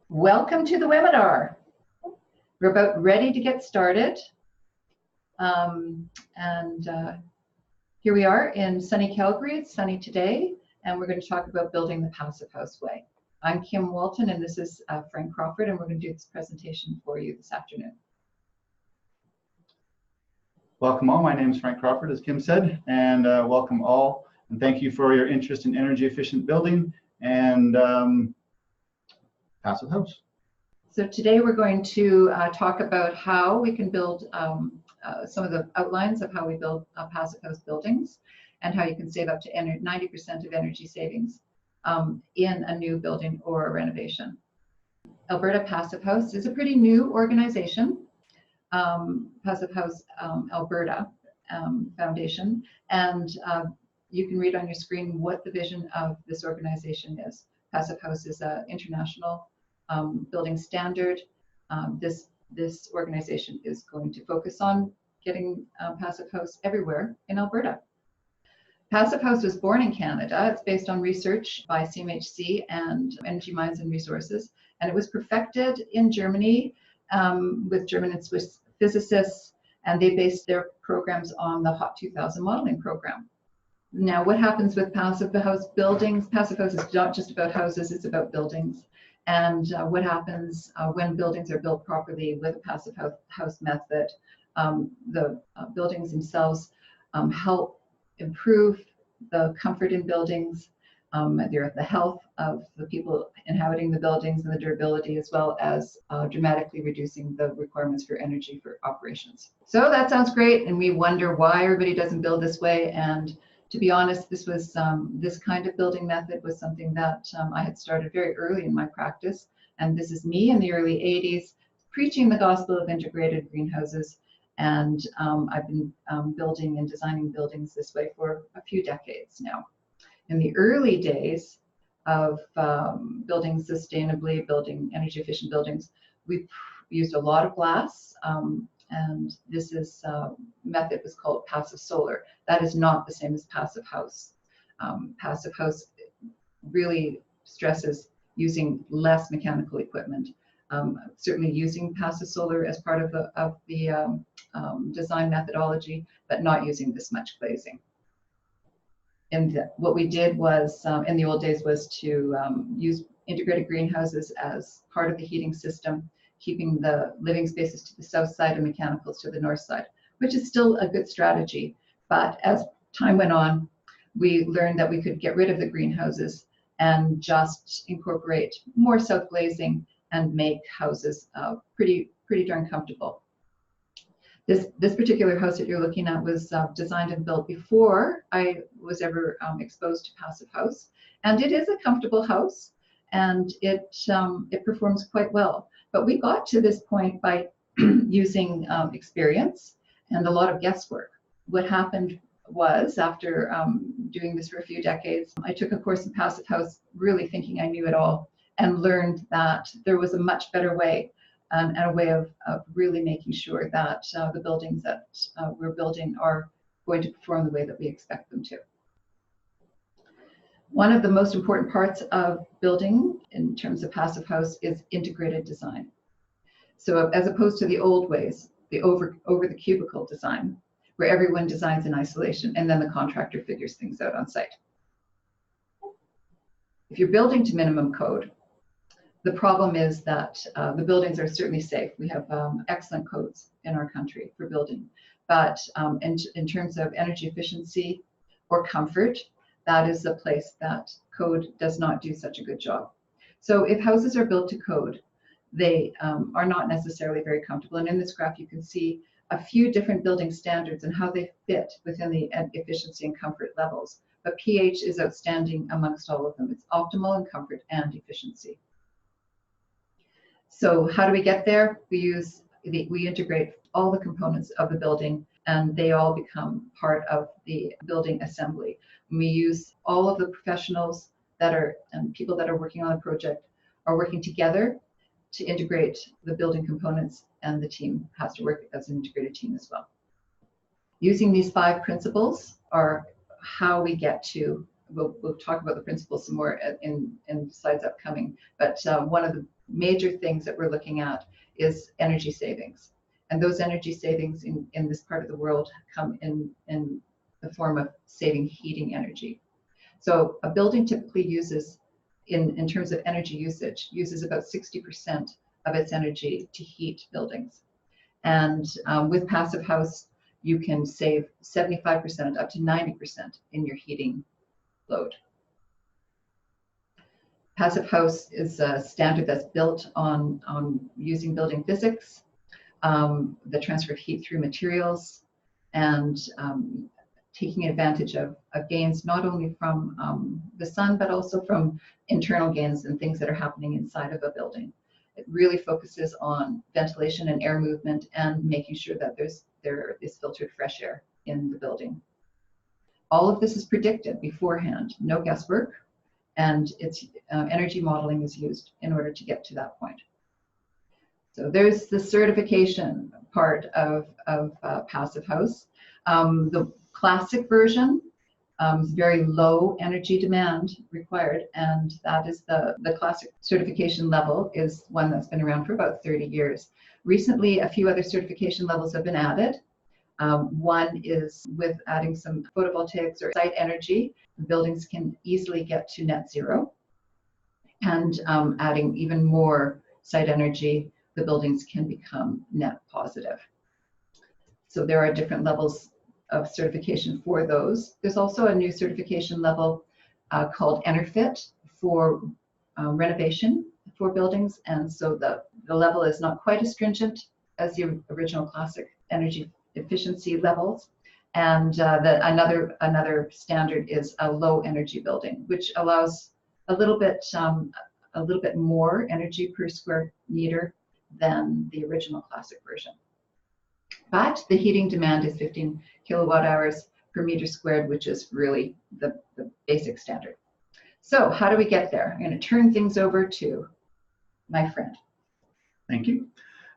Welcome to the webinar. We're about ready to get started. Here we are in sunny Calgary. It's sunny today, and we're going to talk about building the passive house way. I'm Kim Walton, and this is Frank Crawford, and we're going to do this presentation for you this afternoon. Welcome all. My name is Frank Crawford, as Kim said, and welcome all. And thank you for your interest in energy efficient building and passive house. So today we're going to talk about how we can build some of the outlines of how we build passive house buildings and how you can save up to 90% of energy savings in a new building or a renovation. Alberta Passive House is a pretty new organization, Passive House Alberta Foundation, and you can read on your screen what the vision of this organization is. Passive House is an international building standard. This organization is going to focus on getting passive house everywhere in Alberta. Passive House was born in Canada. It's based on research by CMHC and Energy Mines and Resources, and it was perfected in Germany with German and Swiss physicists, and they based their programs on the HOT 2000 modeling program. Now, what happens with passive house buildings? Passive house is not just about houses, it's about buildings. And what happens when buildings are built properly with a passive house method, the buildings themselves help improve the comfort in buildings, the health of the people inhabiting the buildings and the durability, as well as dramatically reducing the requirements for energy for operations. So that sounds great, and we wonder why everybody doesn't build this way. And to be honest, this was this kind of building method was something that I had started very early in my practice, and this is me in the early 80s preaching the gospel of integrated greenhouses, and I've been building and designing buildings this way for a few decades now. In the early days of building sustainably, building energy efficient buildings, we used a lot of glass. And this method was called passive solar. That is not the same as passive house. Passive house really stresses using less mechanical equipment. Certainly using passive solar as part of the design methodology, but not using this much glazing. And what we did was, in the old days, was to use integrated greenhouses as part of the heating system, keeping the living spaces to the south side and mechanicals to the north side, which is still a good strategy. But as time went on, we learned that we could get rid of the greenhouses and just incorporate more south glazing and make houses pretty darn comfortable. This particular house that you're looking at was designed and built before I was ever exposed to passive house, and it is a comfortable house, and it performs quite well. But we got to this point by using experience and a lot of guesswork. What happened was, after doing this for a few decades, I took a course in passive house, really thinking I knew it all, and learned that there was a much better way and a way of really making sure that the buildings that we're building are going to perform the way that we expect them to. One of the most important parts of building in terms of passive house is integrated design. So as opposed to the old ways, the over the cubicle design, where everyone designs in isolation and then the contractor figures things out on site. If you're building to minimum code, the problem is that the buildings are certainly safe. We have excellent codes in our country for building, but in terms of energy efficiency or comfort, that is a place that code does not do such a good job. So if houses are built to code, they are not necessarily very comfortable. And in this graph, you can see a few different building standards and how they fit within the efficiency and comfort levels. But pH is outstanding amongst all of them. It's optimal in comfort and efficiency. So how do we get there? We integrate all the components of the building, and they all become part of the building assembly. We use all of the professionals and people that are working on the project are working together to integrate the building components, and the team has to work as an integrated team as well. Using these 5 principles are how we get to we'll talk about the principles some more in slides upcoming. But one of the major things that we're looking at is energy savings. And those energy savings in this part of the world come in the form of saving heating energy. So a building typically uses, in terms of energy usage, uses about 60% of its energy to heat buildings. And with Passive House, you can save 75% up to 90% in your heating load. Passive House is a standard that's built on using building physics, the transfer of heat through materials, and taking advantage of gains not only from the sun, but also from internal gains and things that are happening inside of a building. It really focuses on ventilation and air movement and making sure that there is filtered fresh air in the building. All of this is predicted beforehand, no guesswork, and it's energy modeling is used in order to get to that point. So there's the certification part of Passive House. The classic version is very low energy demand required, and that is the classic certification level is one that's been around for about 30 years. Recently, a few other certification levels have been added. One is with adding some photovoltaics or site energy, the buildings can easily get to net zero. And adding even more site energy, the buildings can become net positive. So there are different levels of certification for those. There's also a new certification level called Retrofit for renovation for buildings. And so the level is not quite as stringent as the original classic energy efficiency levels. And another standard is a low energy building, which allows a little bit more energy per square meter than the original classic version. But the heating demand is 15 kilowatt hours per meter squared, which is really the basic standard. So how do we get there? I'm going to turn things over to my friend. Thank you.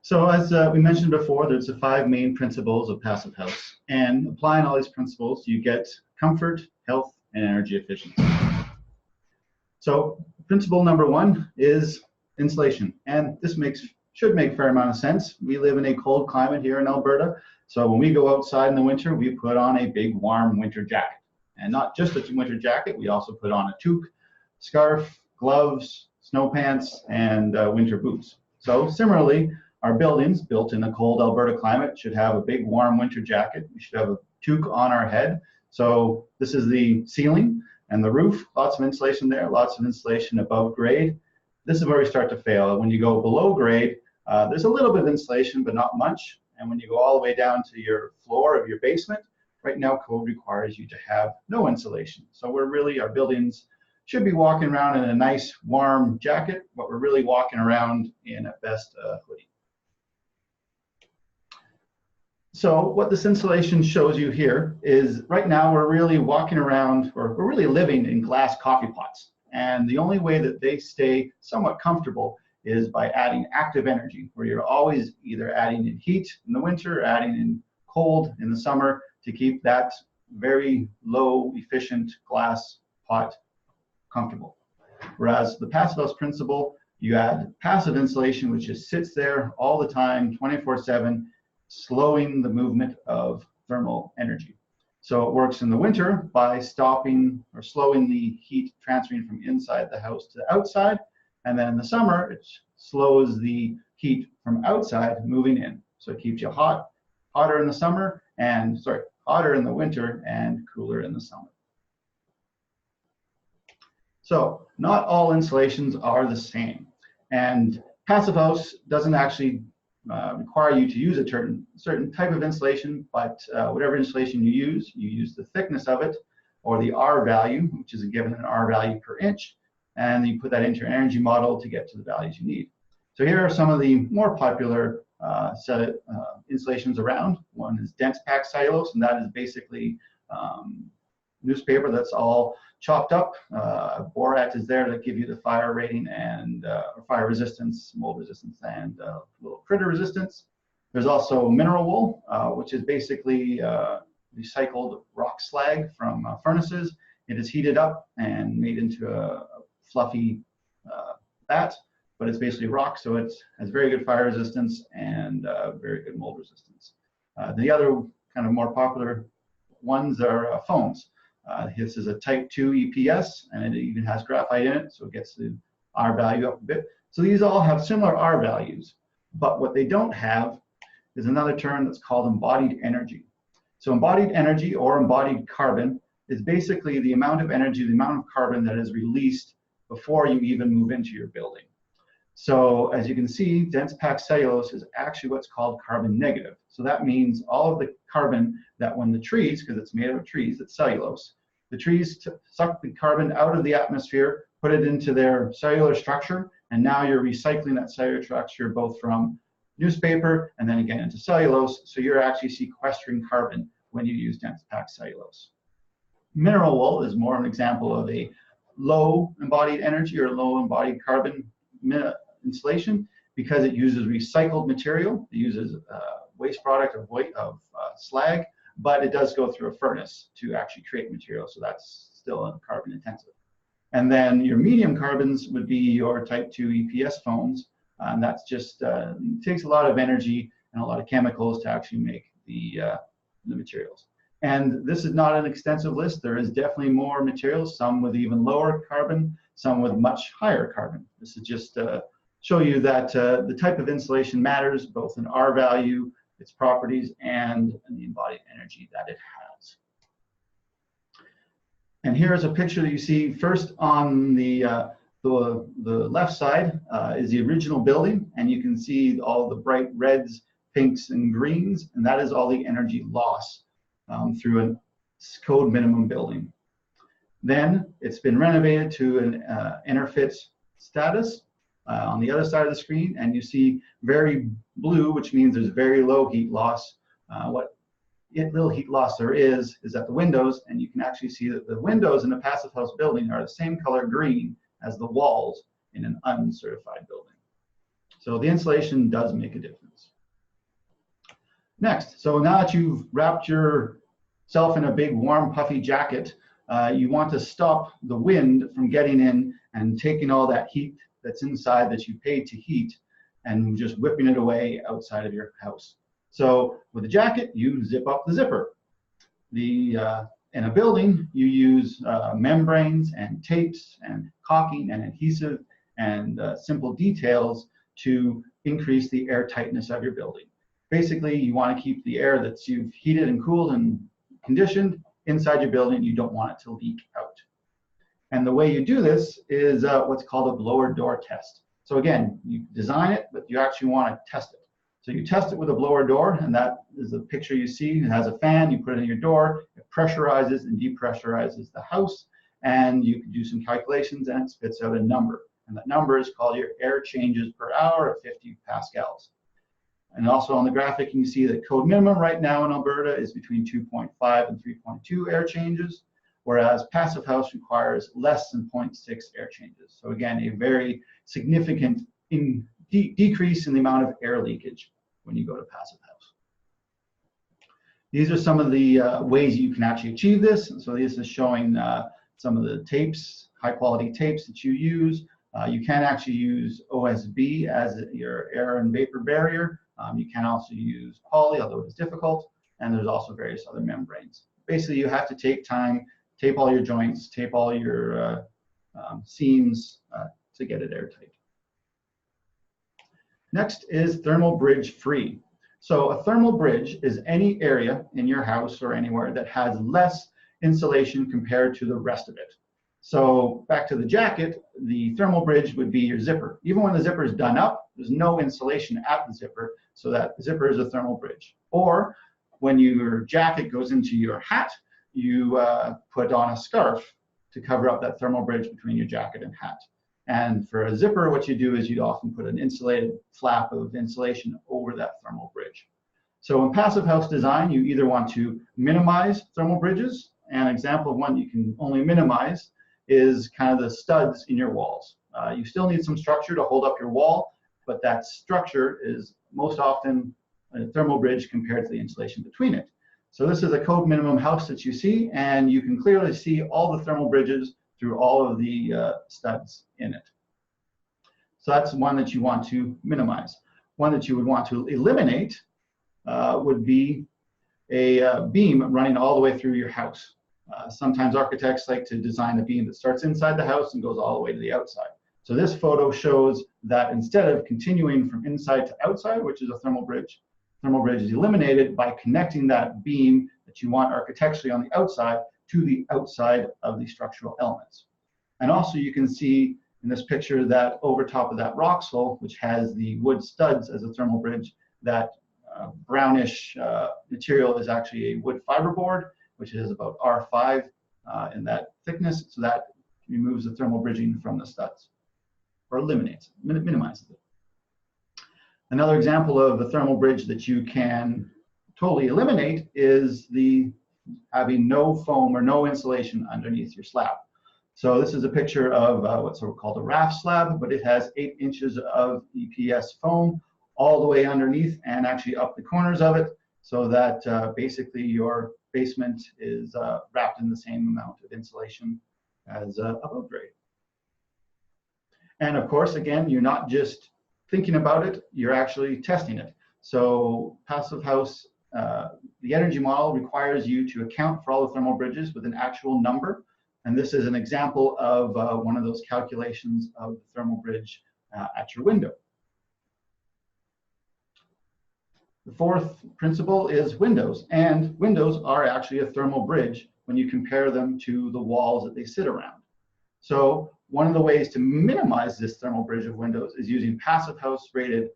So as we mentioned before, there's the 5 main principles of Passive House. And applying all these principles, you get comfort, health, and energy efficiency. So principle number 1 is insulation. And this should make a fair amount of sense. We live in a cold climate here in Alberta. So when we go outside in the winter, we put on a big warm winter jacket. And not just a winter jacket, we also put on a toque, scarf, gloves, snow pants, and winter boots. So similarly, our buildings built in a cold Alberta climate should have a big warm winter jacket. We should have a toque on our head. So this is the ceiling and the roof, lots of insulation there, lots of insulation above grade. This is where we start to fail. When you go below grade, there's a little bit of insulation, but not much. And when you go all the way down to your floor of your basement, right now code requires you to have no insulation. So our buildings should be walking around in a nice warm jacket, but we're really walking around in at best a hoodie. So what this insulation shows you here is right now we're really walking around, or we're really living in glass coffee pots. And the only way that they stay somewhat comfortable is by adding active energy, where you're always either adding in heat in the winter, or adding in cold in the summer to keep that very low efficient glass pot comfortable. Whereas the Passive House principle, you add passive insulation, which just sits there all the time, 24/7, slowing the movement of thermal energy. So it works in the winter by stopping or slowing the heat transferring from inside the house to outside. And then in the summer, it slows the heat from outside moving in. So it keeps you hotter in the summer, and hotter in the winter and cooler in the summer. So not all insulations are the same. And Passive House doesn't actually require you to use a certain type of insulation, but whatever insulation you use the thickness of it, or the R value, which is given an R value per inch, and you put that into your energy model to get to the values you need. So here are some of the more popular set of insulations around. One is dense packed cellulose, and that is basically newspaper that's all chopped up. Borax is there to give you the fire rating and fire resistance, mold resistance, and little critter resistance. There's also mineral wool, which is basically recycled rock slag from furnaces, It is heated up and made into a fluffy bat, but it's basically rock, so it has very good fire resistance and very good mold resistance. The other kind of more popular ones are foams. This is a type 2 EPS, and it even has graphite in it, so it gets the R value up a bit. So these all have similar R values, but what they don't have is another term that's called embodied energy. So embodied energy or embodied carbon is basically the amount of energy, the amount of carbon that is released before you even move into your building. So as you can see, dense packed cellulose is actually what's called carbon negative. So that means all of the carbon that when the trees, because it's made out of trees, it's cellulose, the trees suck the carbon out of the atmosphere, put it into their cellular structure, and now you're recycling that cellular structure both from newspaper and then again into cellulose. So you're actually sequestering carbon when you use dense packed cellulose. Mineral wool is more an example of a low embodied energy or low embodied carbon insulation because it uses recycled material. It uses waste product of slag, but it does go through a furnace to actually create material, so that's still carbon intensive. And then your medium carbons would be your type 2 EPS foams, and that's just it takes a lot of energy and a lot of chemicals to actually make the materials. And this is not an extensive list. There is definitely more materials, some with even lower carbon, some with much higher carbon. This is just show you that the type of insulation matters, both in R value, its properties, and the embodied energy that it has. And here is a picture that you see first on the left side is the original building, and you can see all the bright reds, pinks, and greens, and that is all the energy loss through a code minimum building. Then it's been renovated to an interfit status on the other side of the screen, and you see very blue, which means there's very low heat loss. What little heat loss there is at the windows, and you can actually see that the windows in a passive house building are the same color green as the walls in an uncertified building. So the insulation does make a difference. Next, so now that you've wrapped yourself in a big warm puffy jacket, you want to stop the wind from getting in and taking all that heat that's inside that you paid to heat and just whipping it away outside of your house. So with a jacket, you zip up the zipper. In a building, you use membranes and tapes and caulking and adhesive and simple details to increase the air tightness of your building. Basically, you want to keep the air that you've heated and cooled and conditioned inside your building. You don't want it to leak out. And the way you do this is what's called a blower door test. So again, you design it, but you actually want to test it. So you test it with a blower door, and that is the picture you see. It has a fan, you put it in your door, it pressurizes and depressurizes the house, and you can do some calculations and it spits out a number. And that number is called your air changes per hour at 50 pascals. And also on the graphic, you can see that code minimum right now in Alberta is between 2.5 and 3.2 air changes, whereas passive house requires less than 0.6 air changes. So again, a very significant decrease in the amount of air leakage when you go to passive house. These are some of the ways you can actually achieve this. So this is showing some of the tapes, high quality tapes that you use. You can actually use OSB as your air and vapor barrier. You can also use poly, although it's difficult, and there's also various other membranes. Basically, you have to take time, tape all your joints, tape all your seams to get it airtight. Next is thermal bridge free. So a thermal bridge is any area in your house or anywhere that has less insulation compared to the rest of it. So back to the jacket, the thermal bridge would be your zipper. Even when the zipper is done up, there's no insulation at the zipper, so that zipper is a thermal bridge. Or when your jacket goes into your hat, you put on a scarf to cover up that thermal bridge between your jacket and hat. And for a zipper, what you do is you'd often put an insulated flap of insulation over that thermal bridge. So in passive house design, you either want to minimize thermal bridges. An example of one you can only minimize is kind of the studs in your walls. You still need some structure to hold up your wall, but that structure is most often a thermal bridge compared to the insulation between it. So this is a code minimum house that you see, and you can clearly see all the thermal bridges through all of the studs in it. So that's one that you want to minimize. One that you would want to eliminate would be a beam running all the way through your house. Sometimes architects like to design a beam that starts inside the house and goes all the way to the outside. So this photo shows that instead of continuing from inside to outside, which is a thermal bridge is eliminated by connecting that beam that you want architecturally on the outside to the outside of the structural elements. And also you can see in this picture that over top of that roxel, which has the wood studs as a thermal bridge, that brownish material is actually a wood fiberboard, which is about R5 in that thickness, so that removes the thermal bridging from the studs, or eliminates it, minimizes it. Another example of a thermal bridge that you can totally eliminate is having no foam or no insulation underneath your slab. So this is a picture of what's called a raft slab, but it has 8 inches of EPS foam all the way underneath and actually up the corners of it, so that basically your basement is wrapped in the same amount of insulation as above grade. And of course, again, you're not just thinking about it, you're actually testing it. So Passive House, the energy model requires you to account for all the thermal bridges with an actual number. And this is an example of one of those calculations of the thermal bridge at your window. The fourth principle is windows, and windows are actually a thermal bridge when you compare them to the walls that they sit around. So one of the ways to minimize this thermal bridge of windows is using Passive House rated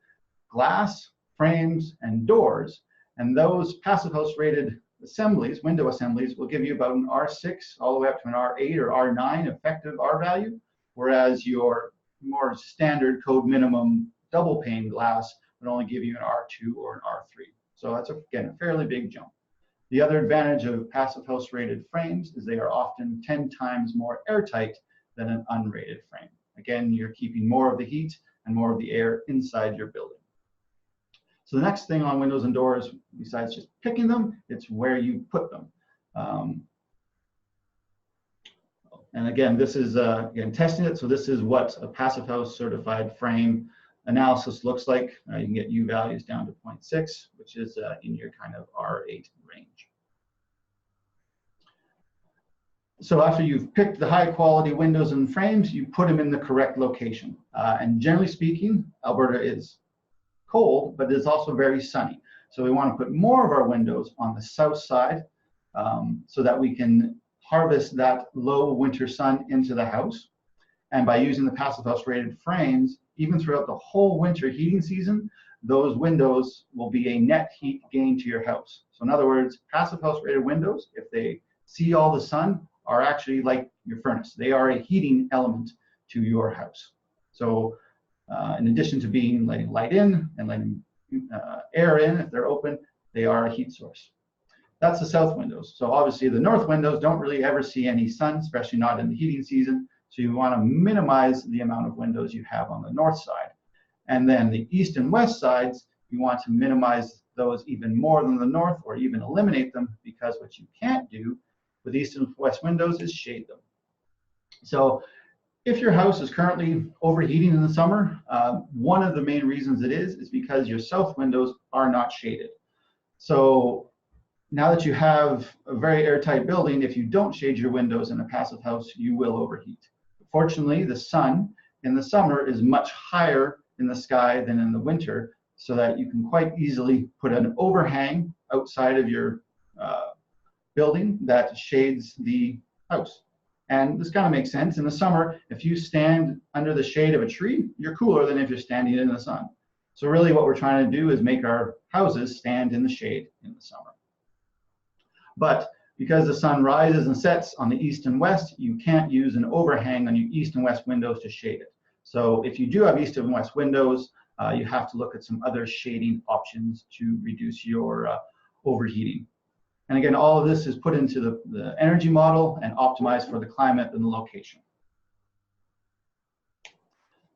glass, frames, and doors. And those Passive House rated assemblies, window assemblies, will give you about an R6 all the way up to an R8 or R9 effective R value, whereas your more standard code minimum double pane glass would only give you an R2 or an R3. So that's, again, a fairly big jump. The other advantage of Passive House rated frames is they are often 10 times more airtight than an unrated frame. Again, you're keeping more of the heat and more of the air inside your building. So the next thing on windows and doors, besides just picking them, it's where you put them. And again, this is again testing it. So this is what a Passive House certified frame analysis looks like. You can get U values down to 0.6, which is in your kind of R8 range. So after you've picked the high quality windows and frames, you put them in the correct location. And generally speaking, Alberta is cold, but it's also very sunny. So we want to put more of our windows on the south side so that we can harvest that low winter sun into the house. And by using the Passive House rated frames, even throughout the whole winter heating season, those windows will be a net heat gain to your house. So in other words, Passive House rated windows, if they see all the sun, are actually like your furnace. They are a heating element to your house. So in addition to being letting light in and letting air in if they're open, they are a heat source. That's the south windows. So obviously the north windows don't really ever see any sun, especially not in the heating season. So you want to minimize the amount of windows you have on the north side. And then the east and west sides, you want to minimize those even more than the north, or even eliminate them, because what you can't do with east and west windows is shade them. So if your house is currently overheating in the summer, one of the main reasons it is because your south windows are not shaded. So now that you have a very airtight building, if you don't shade your windows in a Passive House, you will overheat. Fortunately, the sun in the summer is much higher in the sky than in the winter, so that you can quite easily put an overhang outside of your building that shades the house. And this kind of makes sense. In the summer, if you stand under the shade of a tree, you're cooler than if you're standing in the sun. So really what we're trying to do is make our houses stand in the shade in the summer. But because the sun rises and sets on the east and west, you can't use an overhang on your east and west windows to shade it. So if you do have east and west windows, you have to look at some other shading options to reduce your overheating. And again, all of this is put into the energy model and optimized for the climate and the location.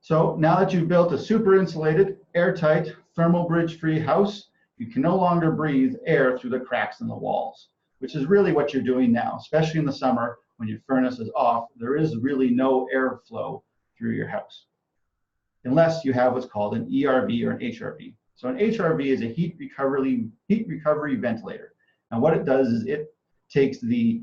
So now that you've built a super insulated, airtight, thermal bridge-free house, you can no longer breathe air through the cracks in the walls, which is really what you're doing now, especially in the summer when your furnace is off. There is really no airflow through your house, unless you have what's called an ERV or an HRV. So an HRV is a heat recovery ventilator. And what it does is it takes the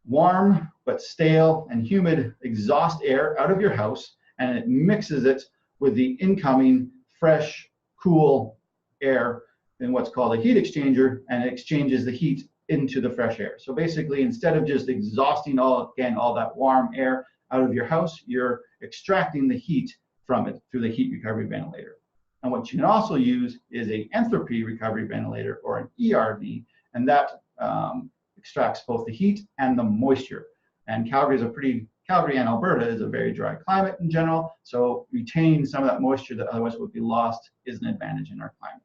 warm but stale and humid exhaust air out of your house, and it mixes it with the incoming fresh, cool air in what's called a heat exchanger, and it exchanges the heat into the fresh air. So basically, instead of just exhausting all that warm air out of your house, you're extracting the heat from it through the heat recovery ventilator. And what you can also use is a enthalpy recovery ventilator, or an ERV, and that extracts both the heat and the moisture. And Calgary and Alberta is a very dry climate in general, so retaining some of that moisture that otherwise would be lost is an advantage in our climate.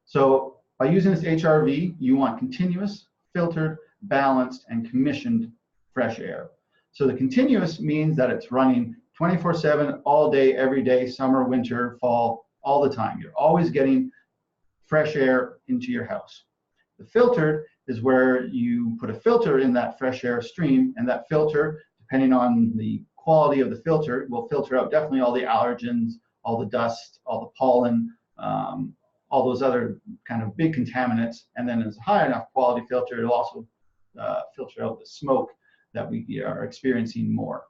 So by using this HRV, you want continuous, filtered, balanced, and commissioned fresh air. So the continuous means that it's running 24/7, all day, every day, summer, winter, fall, all the time. You're always getting fresh air into your house. The filtered is where you put a filter in that fresh air stream, and that filter, depending on the quality of the filter, will filter out definitely all the allergens, all the dust, all the pollen, all those other kind of big contaminants. And then as a high enough quality filter, it'll also filter out the smoke that we are experiencing more.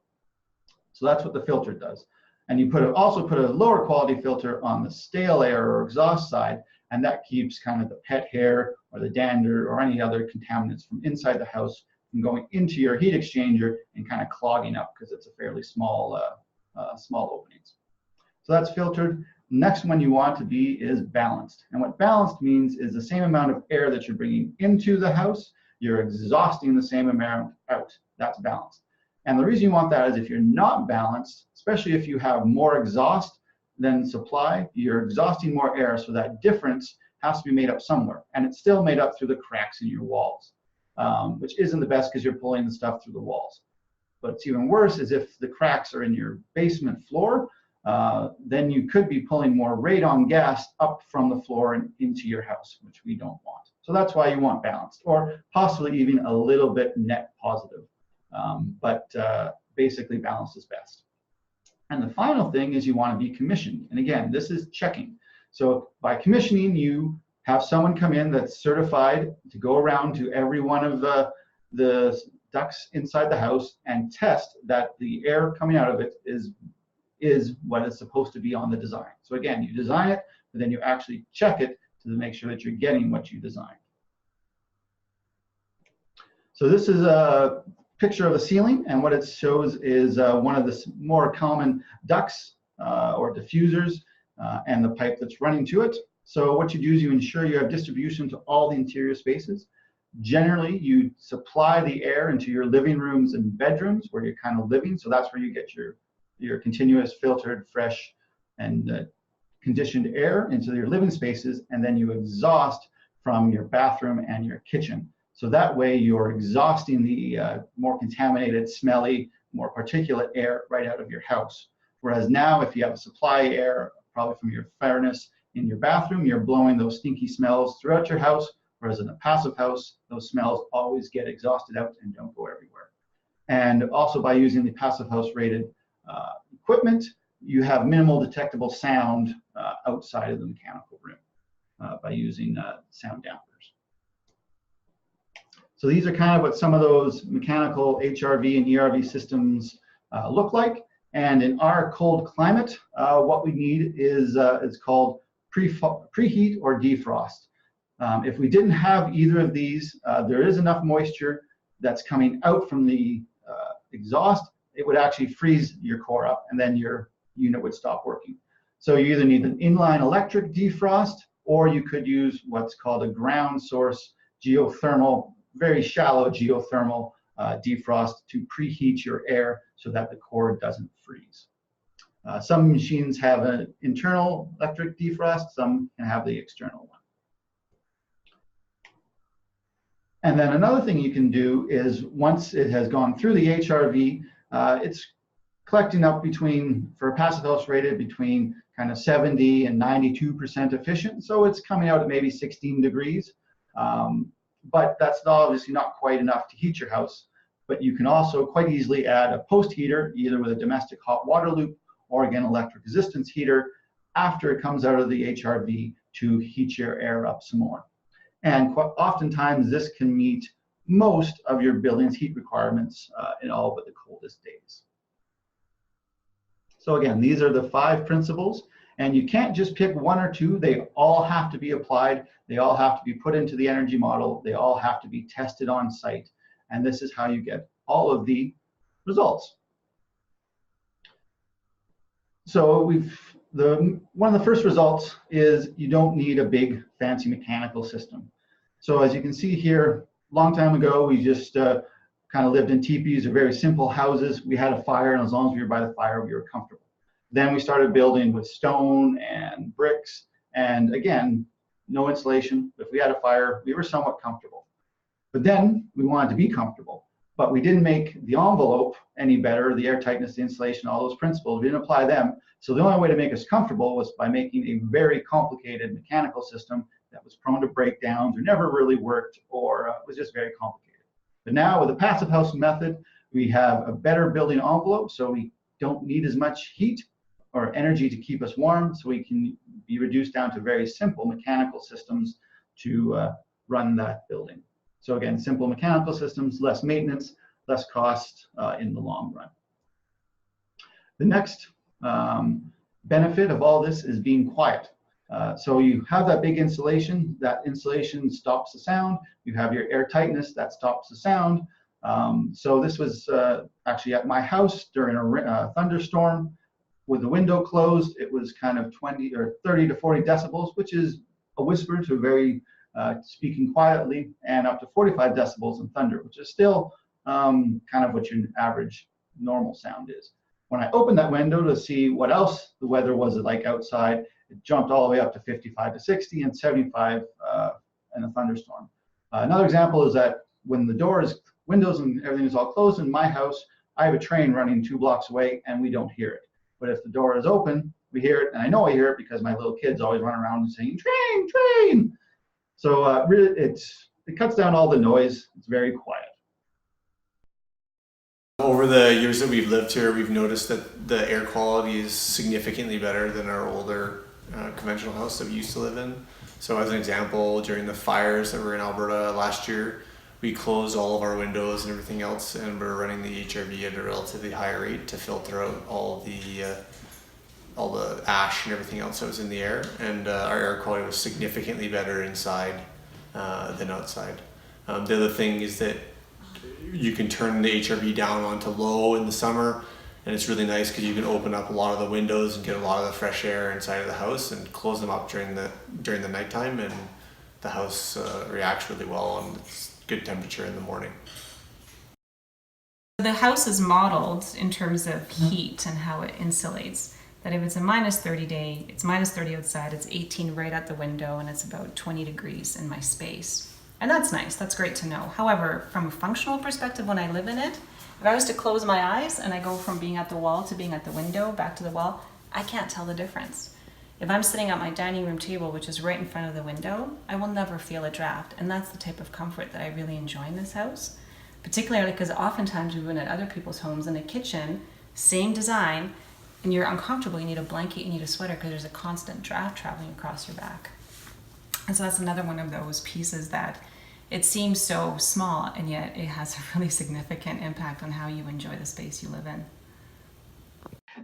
So that's what the filter does. And you also put a lower quality filter on the stale air or exhaust side, and that keeps kind of the pet hair or the dander or any other contaminants from inside the house from going into your heat exchanger and kind of clogging up, because it's a fairly small openings. So that's filtered. Next one you want to be is balanced. And what balanced means is the same amount of air that you're bringing into the house, you're exhausting the same amount out. That's balanced. And the reason you want that is if you're not balanced, especially if you have more exhaust than supply, you're exhausting more air, so that difference has to be made up somewhere. And it's still made up through the cracks in your walls, which isn't the best because you're pulling the stuff through the walls. But it's even worse is if the cracks are in your basement floor, then you could be pulling more radon gas up from the floor and into your house, which we don't want. So that's why you want balanced, or possibly even a little bit net positive. But basically balanced is best. And the final thing is you want to be commissioned. And again, this is checking. So by commissioning, you have someone come in that's certified to go around to every one of the ducts inside the house and test that the air coming out of it is what is supposed to be on the design. So again, you design it, but then you actually check it to make sure that you're getting what you designed. So this is a picture of a ceiling, and what it shows is one of the more common ducts or diffusers and the pipe that's running to it. So what you do is you ensure you have distribution to all the interior spaces. Generally, you supply the air into your living rooms and bedrooms where you're kind of living, so that's where you get your continuous, filtered, fresh, and conditioned air into your living spaces, and then you exhaust from your bathroom and your kitchen. So that way you're exhausting the more contaminated, smelly, more particulate air right out of your house. Whereas now, if you have a supply air, probably from your furnace in your bathroom, you're blowing those stinky smells throughout your house, whereas in a passive house, those smells always get exhausted out and don't go everywhere. And also by using the passive house rated equipment, you have minimal detectable sound outside of the mechanical room by using sound dampers. So these are kind of what some of those mechanical HRV and ERV systems look like. And in our cold climate, what we need is it's called preheat or defrost. If we didn't have either of these, there is enough moisture that's coming out from the exhaust, it would actually freeze your core up, and then your unit would stop working. So you either need an inline electric defrost, or you could use what's called a ground source geothermal, very shallow geothermal defrost to preheat your air so that the core doesn't freeze. Some machines have an internal electric defrost, some can have the external one. And then another thing you can do is once it has gone through the HRV, it's collecting up between, for a passive house rated, between kind of 70 and 92% efficient. So it's coming out at maybe 16 degrees. But that's obviously not quite enough to heat your house. But you can also quite easily add a post heater, either with a domestic hot water loop or again, electric resistance heater after it comes out of the HRV to heat your air up some more. And quite oftentimes this can meet most of your building's heat requirements in all but the coldest days. So again, these are the 5 principles, and you can't just pick 1 or 2. They all have to be applied. They all have to be put into the energy model. They all have to be tested on site. And this is how you get all of the results. So one of the first results is you don't need a big fancy mechanical system. So as you can see here, a long time ago, we just kind of lived in teepees or very simple houses. We had a fire, and as long as we were by the fire, we were comfortable. Then we started building with stone and bricks, and again, no insulation. If we had a fire, we were somewhat comfortable. But then we wanted to be comfortable, but we didn't make the envelope any better, the air tightness, the insulation, all those principles. We didn't apply them. So the only way to make us comfortable was by making a very complicated mechanical system that was prone to breakdowns or never really worked or was just very complicated. But now with the passive house method, we have a better building envelope, so we don't need as much heat or energy to keep us warm, so we can be reduced down to very simple mechanical systems to run that building. So again, simple mechanical systems, less maintenance, less cost in the long run. The next benefit of all this is being quiet. So you have that big insulation. That insulation stops the sound. You have your air tightness that stops the sound. So this was actually at my house during a thunderstorm. With the window closed, it was kind of 20 or 30 to 40 decibels, which is a whisper to very speaking quietly, and up to 45 decibels in thunder, which is still kind of what your average normal sound is. When I opened that window to see what else the weather was like outside, it jumped all the way up to 55 to 60 and 75 in a thunderstorm. Another example is that when the doors, windows, and everything is all closed in my house, I have a train running 2 blocks away and we don't hear it. But if the door is open, we hear it, and I know I hear it because my little kids always run around and saying, "Train, train!" So really, it cuts down all the noise. It's very quiet. Over the years that we've lived here, we've noticed that the air quality is significantly better than our older conventional house that we used to live in. So as an example, during the fires that were in Alberta last year, we closed all of our windows and everything else, and we're running the HRV at a relatively high rate to filter out all the ash and everything else that was in the air. And our air quality was significantly better inside than outside. The other thing is that you can turn the HRV down onto low in the summer, and it's really nice because you can open up a lot of the windows and get a lot of the fresh air inside of the house, and close them up during the nighttime, and the house reacts really well, and it's good temperature in the morning. The house is modeled in terms of heat and how it insulates. That if it's a -30 day, it's -30 outside, it's 18 right at the window, and it's about 20 degrees in my space. And that's nice, that's great to know. However, from a functional perspective, when I live in it, if I was to close my eyes and I go from being at the wall to being at the window, back to the wall, I can't tell the difference. If I'm sitting at my dining room table, which is right in front of the window, I will never feel a draft. And that's the type of comfort that I really enjoy in this house. Particularly because oftentimes we've been at other people's homes in a kitchen, same design, and you're uncomfortable, you need a blanket, you need a sweater because there's a constant draft traveling across your back. And so that's another one of those pieces that it seems so small, and yet it has a really significant impact on how you enjoy the space you live in.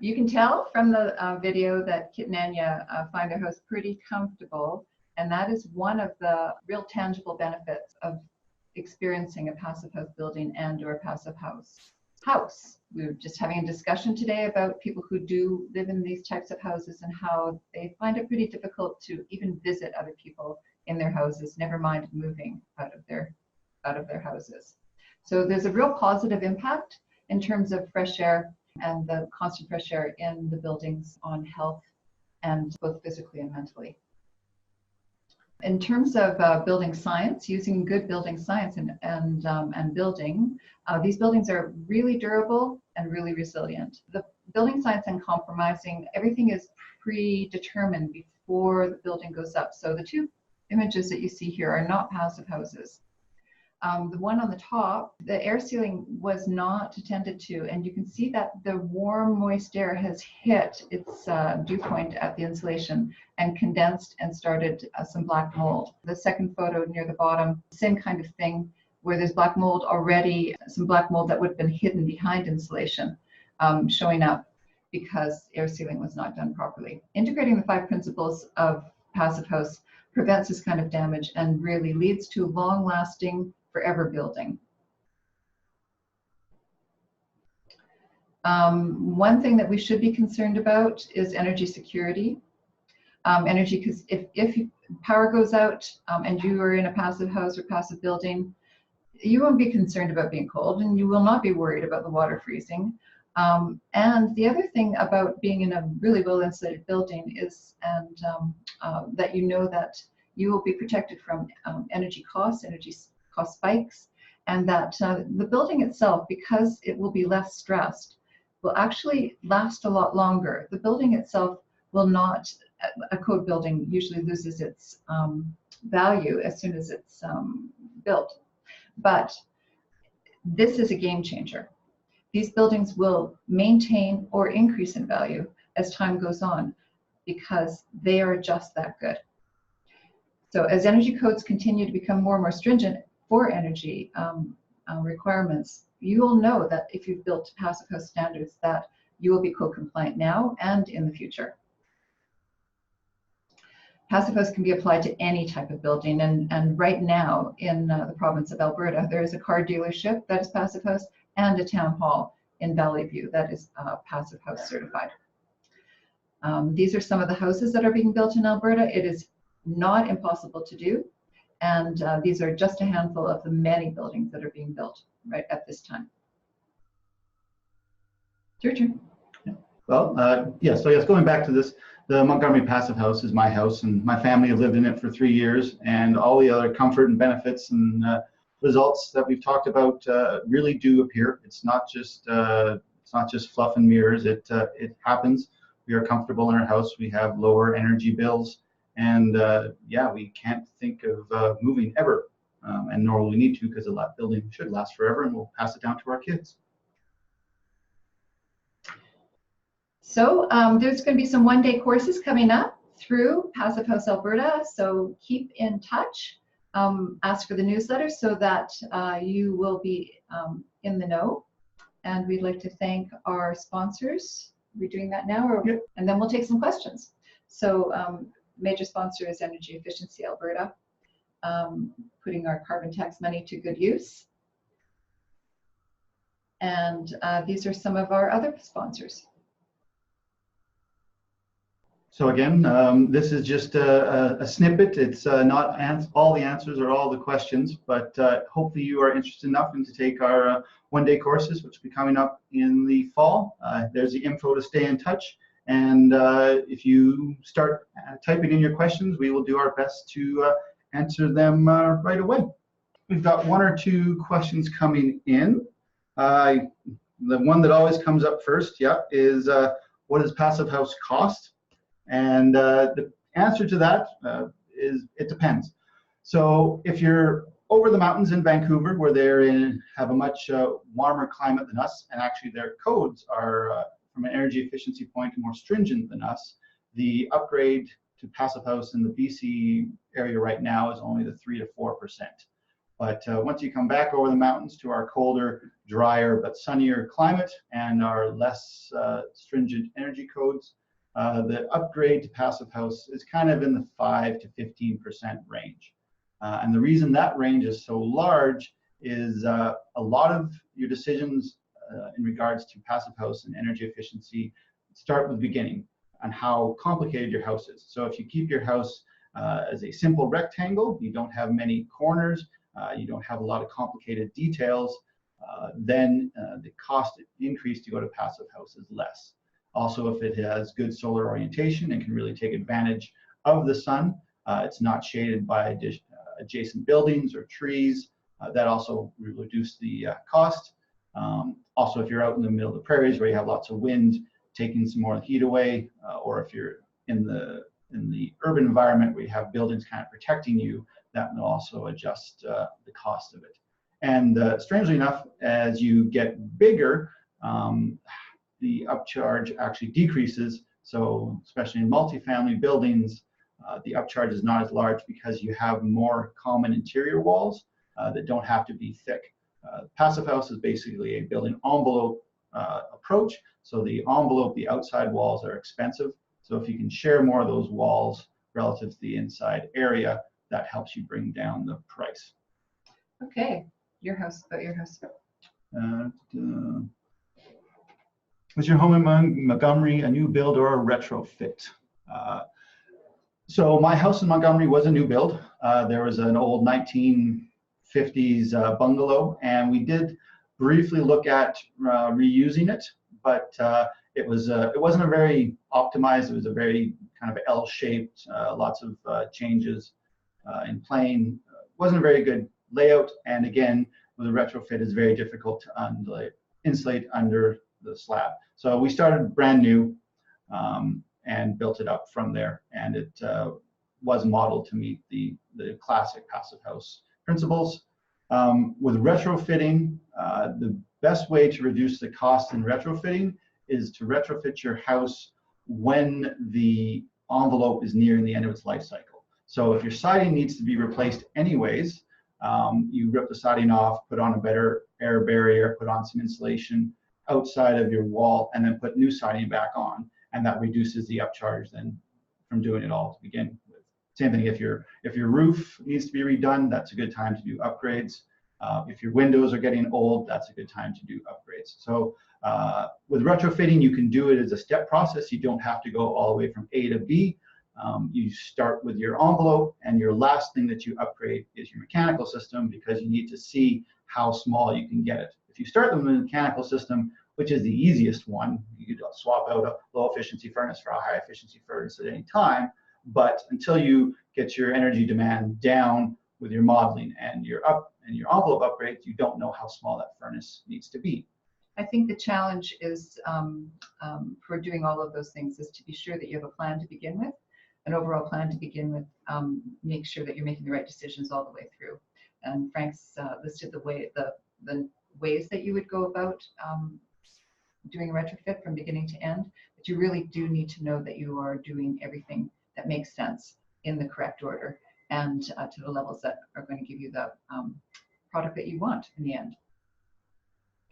You can tell from the video that Kit and Anya find their house pretty comfortable, and that is one of the real tangible benefits of experiencing a passive house building and or a passive house. We were just having a discussion today about people who do live in these types of houses and how they find it pretty difficult to even visit other people in their houses, never mind moving out of their houses. So there's a real positive impact in terms of fresh air and the constant fresh air in the buildings on health, and both physically and mentally. In terms of building science, using good building science and building, these buildings are really durable and really resilient. The building science uncompromising. Everything is predetermined before the building goes up. So the two images that you see here are not passive houses. The one on the top, the air sealing was not attended to, and you can see that the warm, moist air has hit its dew point at the insulation and condensed and started some black mold. The second photo near the bottom, same kind of thing, where there's black mold already, some black mold that would have been hidden behind insulation, showing up because air sealing was not done properly. Integrating the 5 principles of passive house prevents this kind of damage and really leads to long-lasting, forever building. One thing that we should be concerned about is energy security. Energy, because if power goes out and you are in a passive house or passive building, you won't be concerned about being cold, and you will not be worried about the water freezing. And the other thing about being in a really well-insulated building is that you know that you will be protected from energy cost spikes, and that the building itself, because it will be less stressed, will actually last a lot longer. The building itself will not, a code building usually loses its value as soon as it's built. But this is a game changer. These buildings will maintain or increase in value as time goes on because they are just that good. So as energy codes continue to become more and more stringent for energy requirements, you will know that if you've built passive house standards that you will be code compliant now and in the future. Passive house can be applied to any type of building, and right now in the province of Alberta, there is a car dealership that is passive house and a town hall in Valley View that is passive house certified. These are some of the houses that are being built in Alberta. It is not impossible to do, and these are just a handful of the many buildings that are being built right at this time. It's your turn. Well, yeah, so yes, going back to this, the Montgomery Passive House is my house, and my family have lived in it for 3 years, and all the other comfort and benefits and results that we've talked about really do appear. It's not just fluff and mirrors. It happens. We are comfortable in our house. We have lower energy bills, and yeah, we can't think of moving ever, and nor will we need to, because the building should last forever, and we'll pass it down to our kids. So there's going to be some one-day courses coming up through Passive House Alberta, so keep in touch. Ask for the newsletter so that you will be in the know. And we'd like to thank our sponsors. Are we doing that now? Or, yep. And then we'll take some questions. So major sponsor is Energy Efficiency Alberta, putting our carbon tax money to good use. And these are some of our other sponsors. So again, this is just a snippet. It's not all the answers or all the questions, but hopefully you are interested enough to take our one-day courses, which will be coming up in the fall. There's the info to stay in touch. And if you start typing in your questions, we will do our best to answer them right away. We've got 1 or 2 questions coming in. The one that always comes up first, yeah, is what does passive house cost? And the answer to that is it depends. So if you're over the mountains in Vancouver, where they have a much warmer climate than us, and actually their codes are, from an energy efficiency point, more stringent than us, the upgrade to passive house in the BC area right now is only the 3 to 4%. But once you come back over the mountains to our colder, drier, but sunnier climate and our less stringent energy codes, the upgrade to passive house is kind of in the 5 to 15% range. And the reason that range is so large is a lot of your decisions in regards to passive house and energy efficiency start with the beginning and how complicated your house is. So if you keep your house as a simple rectangle, you don't have many corners, you don't have a lot of complicated details, then the cost increase to go to passive house is less. Also, if it has good solar orientation and can really take advantage of the sun, it's not shaded by adjacent buildings or trees, that also will reduce the cost. Also, if you're out in the middle of the prairies where you have lots of wind, taking some more heat away, or if you're in the urban environment where you have buildings kind of protecting you, that will also adjust the cost of it. And strangely enough, as you get bigger, the upcharge actually decreases. So especially in multifamily buildings, the upcharge is not as large because you have more common interior walls that don't have to be thick. Passive house is basically a building envelope approach. So the envelope, the outside walls are expensive. So if you can share more of those walls relative to the inside area, that helps you bring down the price. Okay, your house, about your house. Was your home in Montgomery a new build or a retrofit? So my house in Montgomery was a new build. There was an old 1950s bungalow, and we did briefly look at reusing it, but it wasn't a very optimized. It was a very kind of L-shaped, lots of changes in plane. Wasn't a very good layout, and again, with a retrofit, it's very difficult to insulate under the slab. So we started brand new and built it up from there, and it was modeled to meet the classic passive house principles. With retrofitting, the best way to reduce the cost in retrofitting is to retrofit your house when the envelope is nearing the end of its life cycle. So if your siding needs to be replaced anyways, you rip the siding off, put on a better air barrier, put on some insulation outside of your wall, and then put new siding back on, and that reduces the upcharge then from doing it all to begin with. Same thing if your roof needs to be redone, that's a good time to do upgrades. If your windows are getting old, that's a good time to do upgrades. So with retrofitting, you can do it as a step process. You don't have to go all the way from A to B. You start with your envelope, and your last thing that you upgrade is your mechanical system, because you need to see how small you can get it. If you start with the mechanical system, which is the easiest one, you could swap out a low efficiency furnace for a high efficiency furnace at any time. But until you get your energy demand down with your modeling and your envelope upgrades, you don't know how small that furnace needs to be. I think the challenge is for doing all of those things is to be sure that you have a plan to begin with, an overall plan to begin with. Make sure that you're making the right decisions all the way through. And Frank's listed the ways that you would go about doing a retrofit from beginning to end, but you really do need to know that you are doing everything that makes sense in the correct order and to the levels that are going to give you the product that you want in the end.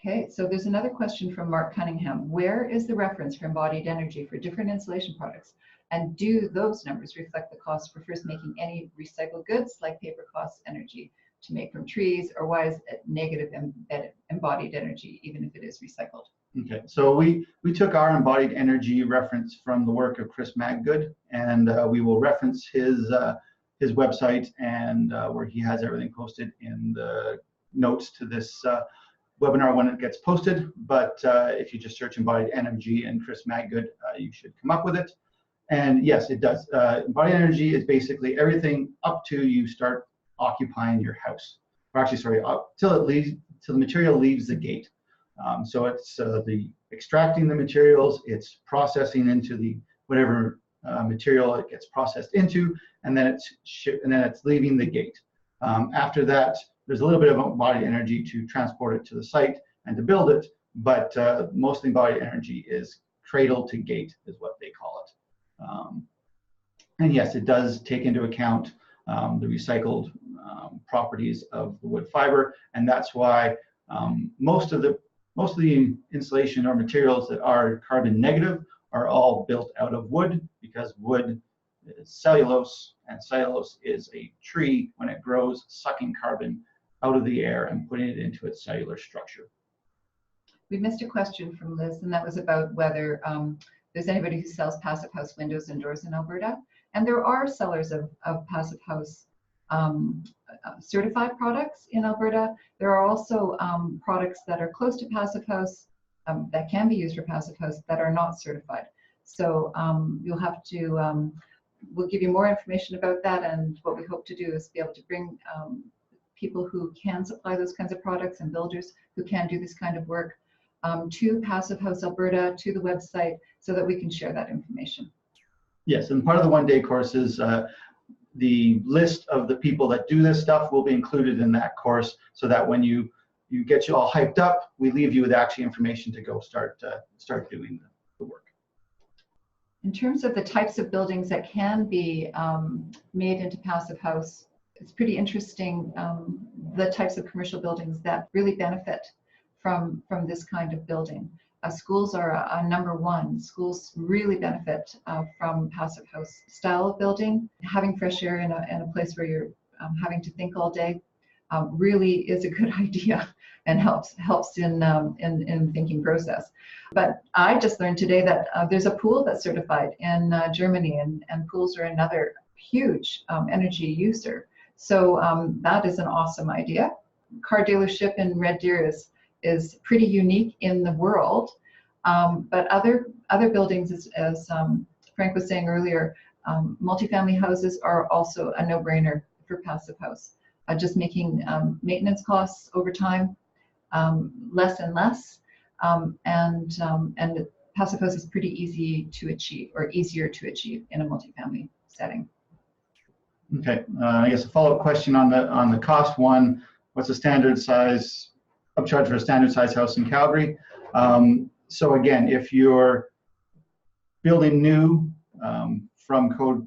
Okay, so there's another question from Mark Cunningham. Where is the reference for embodied energy for different insulation products? And do those numbers reflect the cost for first making any recycled goods like paper costs energy to make from trees, or why is it negative embodied energy even if it is recycled? Okay, so we took our embodied energy reference from the work of Chris Maggood, and we will reference his website and where he has everything posted in the notes to this webinar when it gets posted. But if you just search embodied energy and Chris Maggood, you should come up with it. And yes, it does. Embodied energy is basically everything up to you start occupying your house, or actually, sorry, till the material leaves the gate. So it's the extracting the materials, it's processing into the whatever material it gets processed into, and then it's leaving the gate. After that, there's a little bit of embodied energy to transport it to the site and to build it, but most embodied energy is cradle to gate, is what they call it. And yes, it does take into account the recycled properties of the wood fiber, and that's why most of the insulation or materials that are carbon negative are all built out of wood, because wood is cellulose, and cellulose is a tree when it grows, sucking carbon out of the air and putting it into its cellular structure. We missed a question from Liz, and that was about whether there's anybody who sells passive house windows and doors in Alberta. And there are sellers of passive house certified products in Alberta. There are also products that are close to passive house that can be used for passive house that are not certified. So you'll have to, we'll give you more information about that, and what we hope to do is be able to bring people who can supply those kinds of products and builders who can do this kind of work to Passive House Alberta, to the website, so that we can share that information. Yes, and part of the one-day course is the list of the people that do this stuff will be included in that course, so that when you get you all hyped up, we leave you with actually information to go start doing the work. In terms of the types of buildings that can be made into Passive House, it's pretty interesting, the types of commercial buildings that really benefit from this kind of building. Schools are a number one. Schools really benefit from Passive House style of building. Having fresh air in a place where you're having to think all day really is a good idea and helps in the thinking process. But I just learned today that there's a pool that's certified in Germany, and pools are another huge energy user. So that is an awesome idea. Car dealership in Red Deer is pretty unique in the world, but other buildings, as Frank was saying earlier, multifamily houses are also a no-brainer for Passive House. Just making maintenance costs over time less and less, and Passive House is pretty easy to achieve, or easier to achieve in a multifamily setting. Okay, I guess a follow-up question on the cost one. What's the standard size upcharge for a standard size house in Calgary? So again, if you're building new from code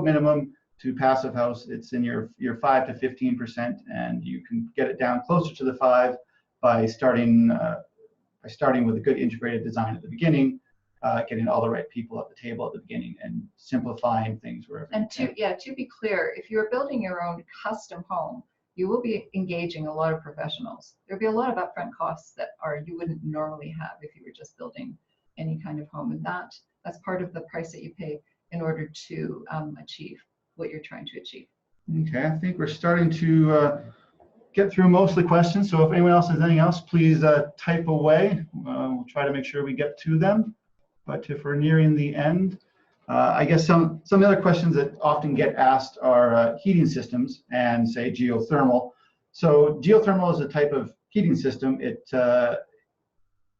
minimum to Passive House, it's in your 5 to 15%, and you can get it down closer to the 5 by starting with a good integrated design at the beginning, getting all the right people at the table at the beginning, and simplifying things wherever. And to be clear, if you're building your own custom home, you will be engaging a lot of professionals. There'll be a lot of upfront costs that you wouldn't normally have if you were just building any kind of home, and that's part of the price that you pay in order to achieve what you're trying to achieve. Okay, I think we're starting to get through most of the questions. So if anyone else has anything else, please type away. We'll try to make sure we get to them. But if we're nearing the end, I guess some of the other questions that often get asked are heating systems and, say, geothermal. So geothermal is a type of heating system.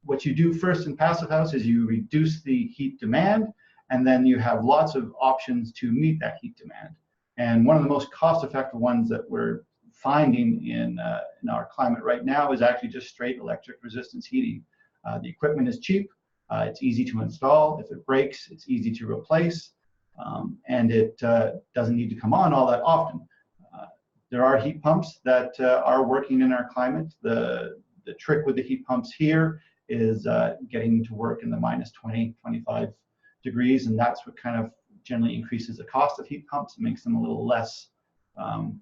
What you do first in Passive House is you reduce the heat demand, and then you have lots of options to meet that heat demand. And one of the most cost-effective ones that we're finding in our climate right now is actually just straight electric resistance heating. The equipment is cheap. It's easy to install. If it breaks, it's easy to replace, and it doesn't need to come on all that often. There are heat pumps that are working in our climate. The trick with the heat pumps here is getting to work in the minus 20, 25 degrees, and that's what kind of generally increases the cost of heat pumps and makes them a little less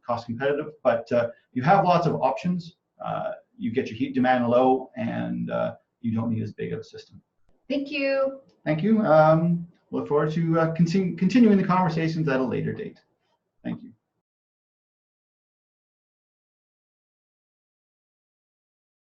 cost competitive. But you have lots of options. You get your heat demand low, and you don't need as big of a system. Thank you. Thank you. Look forward to continuing the conversations at a later date. Thank you.